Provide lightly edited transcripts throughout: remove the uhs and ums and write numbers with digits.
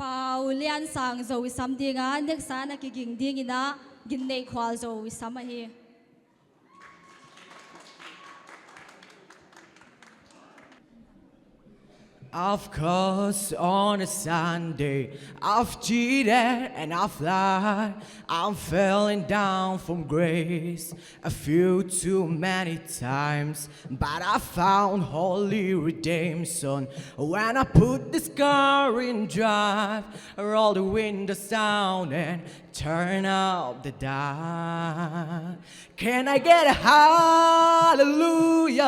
Pauliansang Zou samdinga next sana kiging dingina Ginneihkhual Zou samahi. Of course, on a Sunday, I've cheated and I've lied. I'm falling down from grace a few too many times. But I found holy redemption when I put this car in drive. Roll the windows down and turn up the dial. Can I get a hallelujah?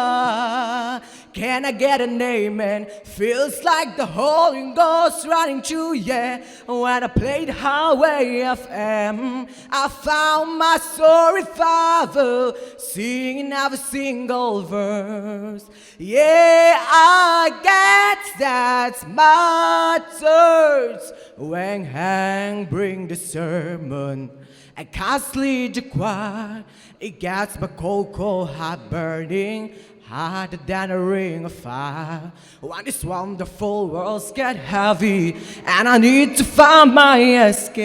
Can I get an amen? Feels like the Holy Ghost running through, yeah. When I played Highway FM, I found my sorry Father singing every single verse. Yeah, I guess that's my church. When Hang bring the sermon, I can't lead the choir. It gets my cold heart burning harder than a ring of fire. When these wonderful worlds get heavy and I need to find my escape,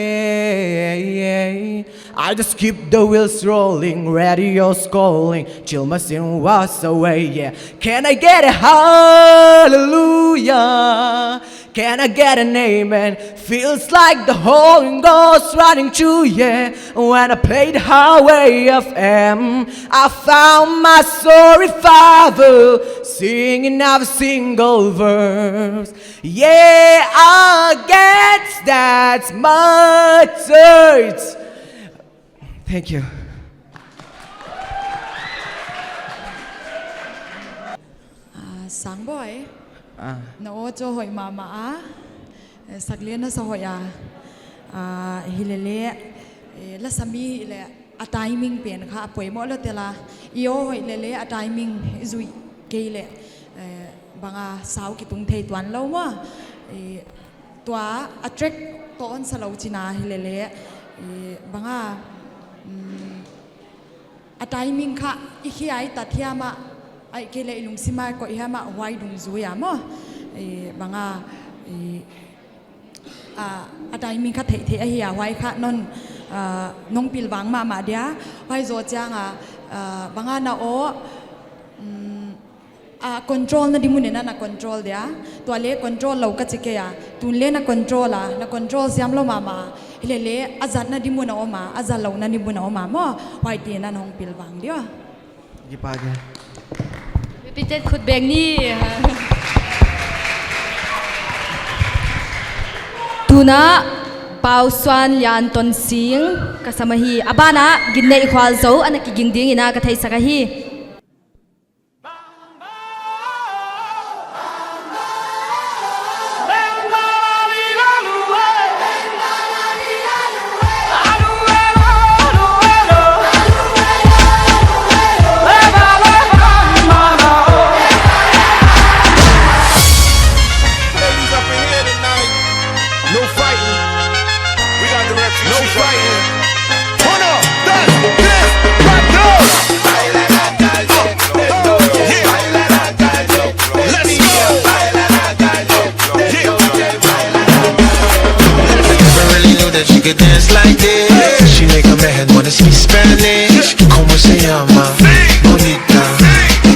I just keep the wheels rolling, radio scrolling till my sin was away, yeah. Can I get a hallelujah? Can I get an amen? Feels like the Holy Ghost running through, yeah. When I played Highway FM, I found my sorry Father singing every single verse. Yeah, I guess that's my church. Thank you. Sang boy. No cho hoi mama a saklian na sa hoya hilele la sami le a timing pen kha poi mo la tela io hoi lele a timing zui keile banga sau ki tung thei twan lo ma twa a track to on sa lo china hilele banga a timing kha I khiai tathiama ai kele ilung sima ko ihama wai dung zuya mo banga a timing kha thei a hiya wai kha non nong pil wang ma dia wai zo chang banga na o control na dimun na control dia to le control lo ka chike ya tun le na control na control siam lo mama le azat na dimun na o ma azat lo na dimun na o ma mo wai ti na nong pil wang dia Di pa dia. Repeated khut beng ni tuna Pausuanlian ton sing kasamahi abana Ginneihkhual Zou anak kiging ding ina kathai sakahi. She could dance like this. She make a man wanna speak Spanish. Como se llama? Bonita.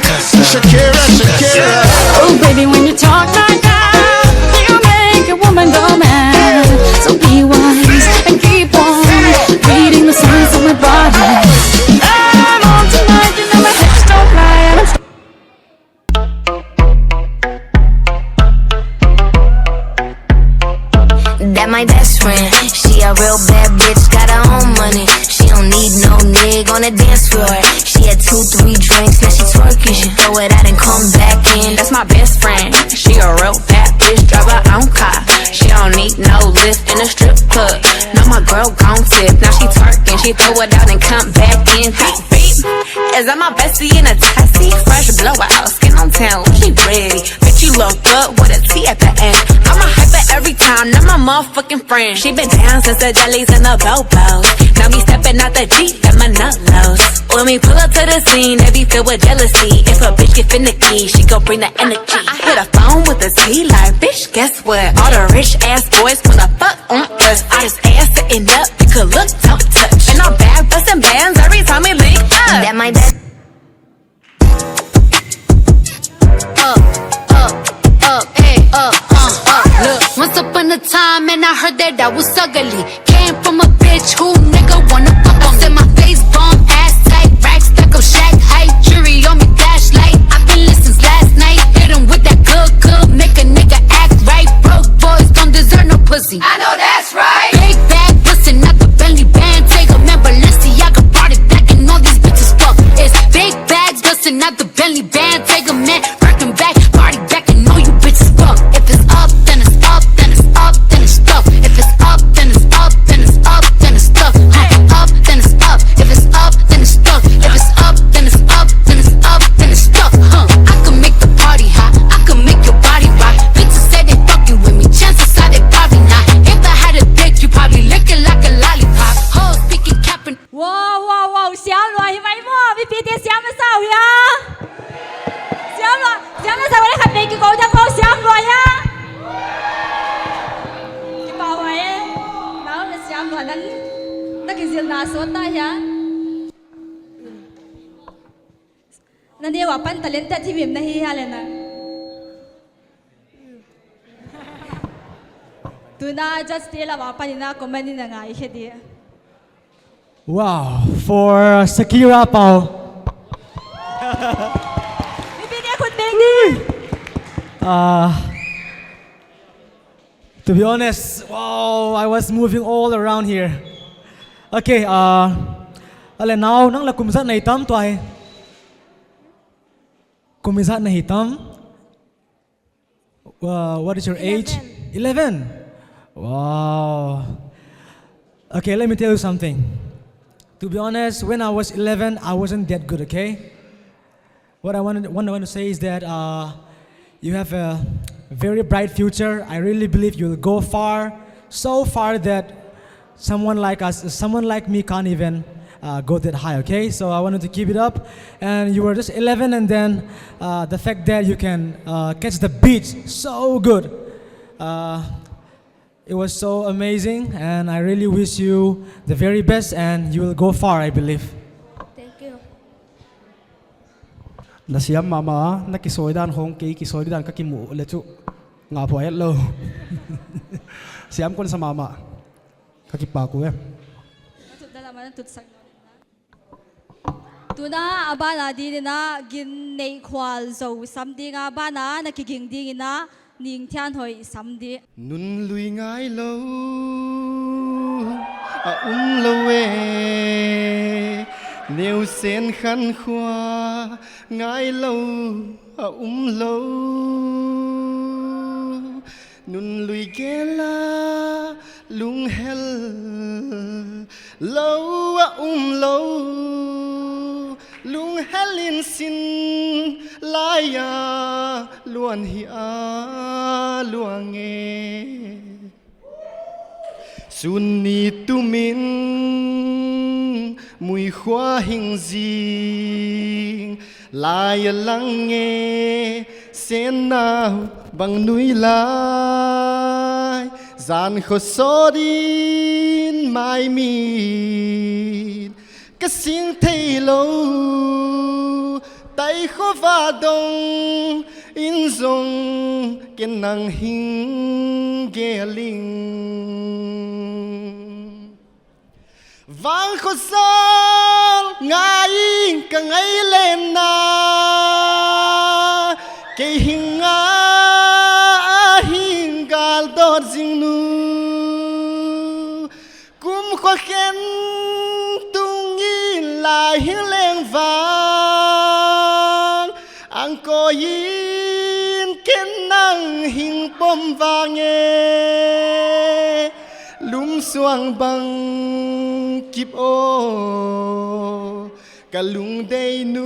Casa. Shakira, Shakira. Oh baby, when you talk like that, you make a woman go mad. So be wise and keep on reading the signs of my body. I'm on tonight, you know my hips don't lie. That my best friend. She a real bad bitch, got her own money. She don't need no nigga on the dance floor. She had 2-3 drinks, now she twerking. She throw it out and come back in. That's my best friend. She a real bad bitch, drive her own car. She don't need no lift in a strip club. No, my girl gon' tip. Now she twerking, she throw it out and come back in. Beep, beep. Is that my bestie in a taxi? Fresh blowout, skin on town, she ready. Bitch, you look good with a T at the end. I'm a hyper every time, not my motherfucking friend. She been down since the jellies and the bobos. Now me stepping out the Jeep at my nut lows. When we pull up to the scene, they be filled with jealousy. If a bitch get finicky, she gon' bring the energy. I hit a phone with a T like, bitch, guess what? All the rich ass boys wanna fuck on us. All this ass sitting up, you could look, don't touch. And I'm back busting bands every time we link up. That my best. Look, once upon a time, and I heard that I was ugly. Came from a bitch who nigga wanna fuck on. Said my face bomb, ass tight, racks stuck up shack height, jury on me flashlight. I've been listening last night, hit him with that good, make a nigga act right. Broke boys don't deserve no pussy. I know that's right. Big bag pussy, not the Bentley band. Take a man, Balenciaga brought it back, and all these bitches fuck. It's big bags bustin', not the Bentley band. Take a man, rockin' back, party back, and all you bitches fuck. If it's up, then it's up, then it's up, then it's stuff. If it's up, then it's up, then it's up, then it's stuff. Up, then it's up. If it's up, then it's stuff. If it's up, then it's up, then it's up, then it's stuff. I can make the party hot, I can make your body rock. Bitches say they fucking with me, chances are they probably not. If I had a dick, you probably lick it like a lollipop. Hoes speaking capping. Wow, 想落去咪么？你别点想么少呀？想么少我哋係未見過一個想落呀？你包位誒，然後你想落那件事拿手帶呀？那你話班talentที่พิมพ์นะฮีฮะเลยนะตัวน่าจะสตีละว่าปันน่าคอมเมนต์นี่ง่ายแค่ดี Wow, for Sakira Pao. To be honest, wow, I was moving all around here. Okay, now nang la kumsat na hitam tuay. Kumsat na hitam. What is your age? 11. Wow. Okay, let me tell you something. To be honest, when I was 11, I wasn't that good, okay? What I want to say is that you have a very bright future. I really believe you'll go far, so far that someone like me can't even go that high, okay? So I wanted to keep it up. And you were just 11, and then the fact that you can catch the beat so good. It was so amazing, and I really wish you the very best, and you will go far, I believe. Thank you. Nasiam mama nakisoidan hong ki kisoidan kakimu lechu nga po ayat lo. Siam kon sa mama kakipaku eh. Tuna abana di na Ginneihkhual Zou samdi nga bana nakigingding na ning tian hoi samdi. Nun lui ngai lo lo we nêu sen khăn khoa ngai lo lo nun lui gela lung hel lo lo lung helin sin laya luan hi a luange sunni tumin mùi hoa hình gì laya lange sen nào bằng núi lai gian khó so din mai mi cái tiếng thấy lâu tay khó va đông in dòng cái nàng hình ghé linh vang khó sang ngài cả ngày lên na cái hình hình gal đọt dinh nu cũng khó khen tung in lại hình lên vang ang có in cái năng hình bom vàng nghe lung xoang bằng kịp ô cả lung đầy nu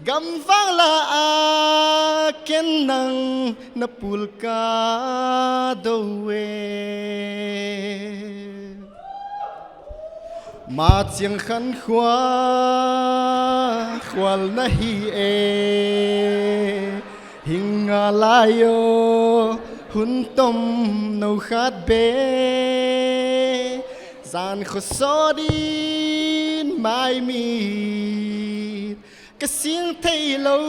gầm vang là ken nang na pulka dowe ma chiang khan khwal na hi e hinga layo hun tom no khat be zan khosodin mai mi cái tiếng thấy lâu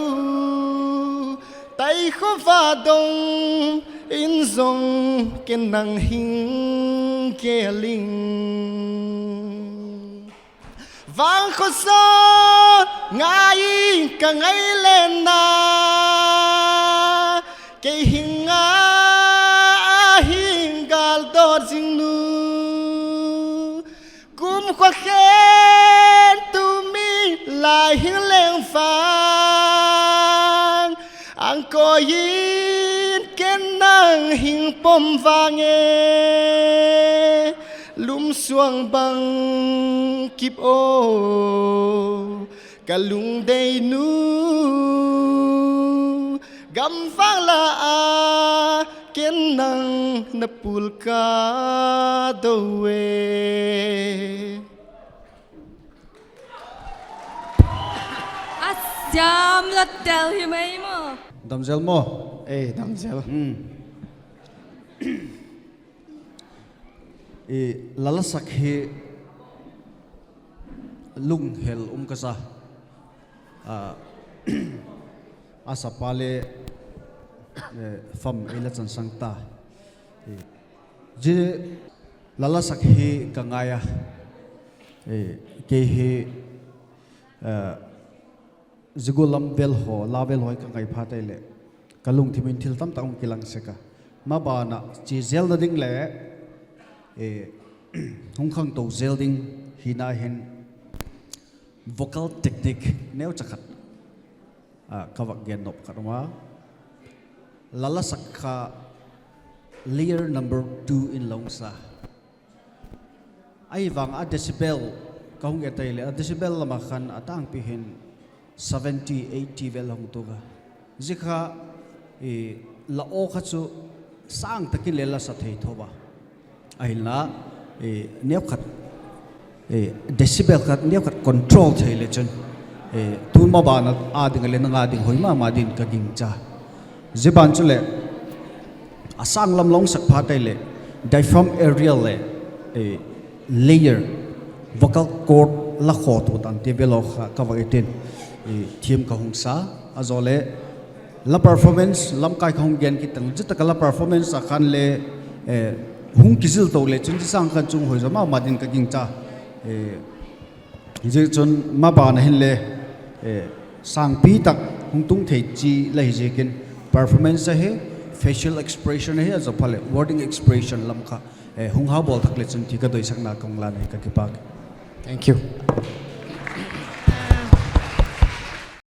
tay khó va đông in dòng cái nắng hình kia linh vang khó gió ngay cả ngày lên na cái hình hình gal đỏ dinh nu cũng khoa khen tu mi lại hình lên vang anh có yên cái nắng hình bom vàng lum xuang bằng kịp ô cả lung đầy nu gam vang là cái nắng na pulka dowe. Jam la tel hi mai mo. Damzel mo. Damzel. Lala sakhe lung hel kasa. Asapale fam ilachan sangta. Je lala sakhe kangaya. Kehe Zigulam velho, la velho ka ngai phatele kalung thimin thil tam taung kilang seka ma bana chi zel da ding le hong khang to zel ding hina hen vocal technique neu chakhat kawak gen nop khatwa lala sakha layer number 2 in longsa ai wang a decibel kaung etaile a decibel lama khan atang pi hen 70-80 vel hong toga zikha la o khachu sang takin lela sa thei thoba aila nep khat decibel khat nep khat control theile chun tun ma bana ading le nga ding hoima ma din ka ging cha ziban chule asang lam long sak pha taile diaphragm area le layer vocal cord la kho to tan te belo ka wa etin team ka hong sa azole la performance lam kai khong gen ki tang jita kala performance a khan le hung kizil to le chun sang khan chung hoi zama ma din ka ging cha je chun ma ba na hin le sang pi tak hung tung thei chi lai je kin performance he facial expression he as a phale wording expression lam kha hung ha bol thak le chun ti ka doi sak na kong la nei ka ki pak. Thank you.